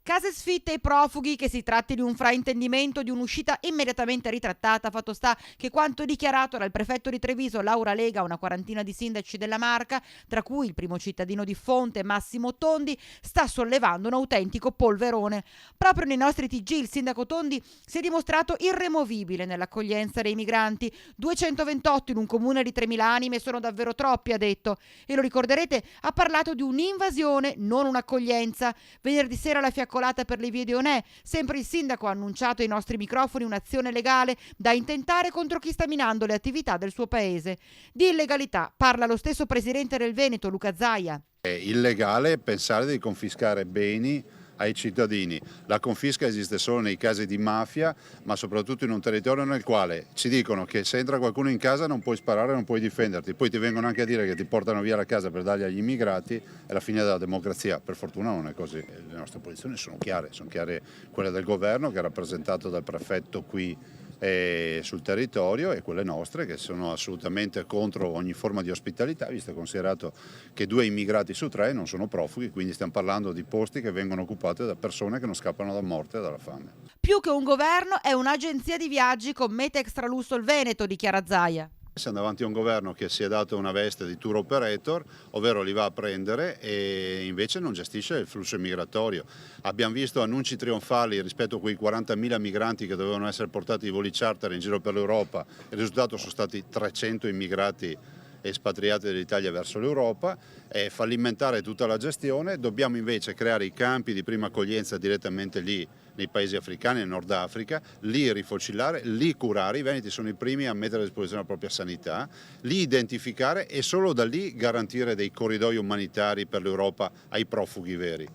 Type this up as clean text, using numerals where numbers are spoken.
Case sfitte ai profughi, che si tratti di un fraintendimento, di un'uscita immediatamente ritrattata, fatto sta che quanto dichiarato dal prefetto di Treviso Laura Lega a una quarantina di sindaci della Marca, tra cui il primo cittadino di Fonte Massimo Tondi, sta sollevando un autentico polverone. Proprio nei nostri TG il sindaco Tondi si è dimostrato irremovibile nell'accoglienza dei migranti. 228 in un comune di 3.000 anime sono davvero troppi, ha detto. E lo ricorderete, ha parlato di un'invasione, non un'accoglienza. Venerdì sera la fiaccolata per le vie di Onè, sempre il sindaco ha annunciato ai nostri microfoni un'azione legale da intentare contro chi sta minando le attività del suo paese. Di illegalità parla lo stesso presidente del Veneto, Luca Zaia. È illegale pensare di confiscare beni ai cittadini. La confisca esiste solo nei casi di mafia, ma soprattutto in un territorio nel quale ci dicono che se entra qualcuno in casa non puoi sparare, non puoi difenderti, poi ti vengono anche a dire che ti portano via la casa per darli agli immigrati, è la fine della democrazia. Per fortuna non è così. Le nostre posizioni sono chiare quelle del governo, che è rappresentato dal prefetto qui sul territorio, e quelle nostre, che sono assolutamente contro ogni forma di ospitalità, visto e considerato che 2 immigrati su 3 non sono profughi, quindi stiamo parlando di posti che vengono occupati da persone che non scappano da morte e dalla fame. Più che un governo è un'agenzia di viaggi con meta extralusso il Veneto, dichiara Zaia. Siamo davanti a un governo che si è dato una veste di tour operator, ovvero li va a prendere e invece non gestisce il flusso migratorio. Abbiamo visto annunci trionfali rispetto a quei 40.000 migranti che dovevano essere portati di voli charter in giro per l'Europa. Il risultato sono stati 300 immigrati espatriati dall'Italia verso l'Europa. È fallimentare tutta la gestione. Dobbiamo invece creare i campi di prima accoglienza direttamente lì nei paesi africani, nel Nord Africa, lì rifocillare, lì curare. I veneti sono i primi a mettere a disposizione la propria sanità, lì identificare e solo da lì garantire dei corridoi umanitari per l'Europa ai profughi veri.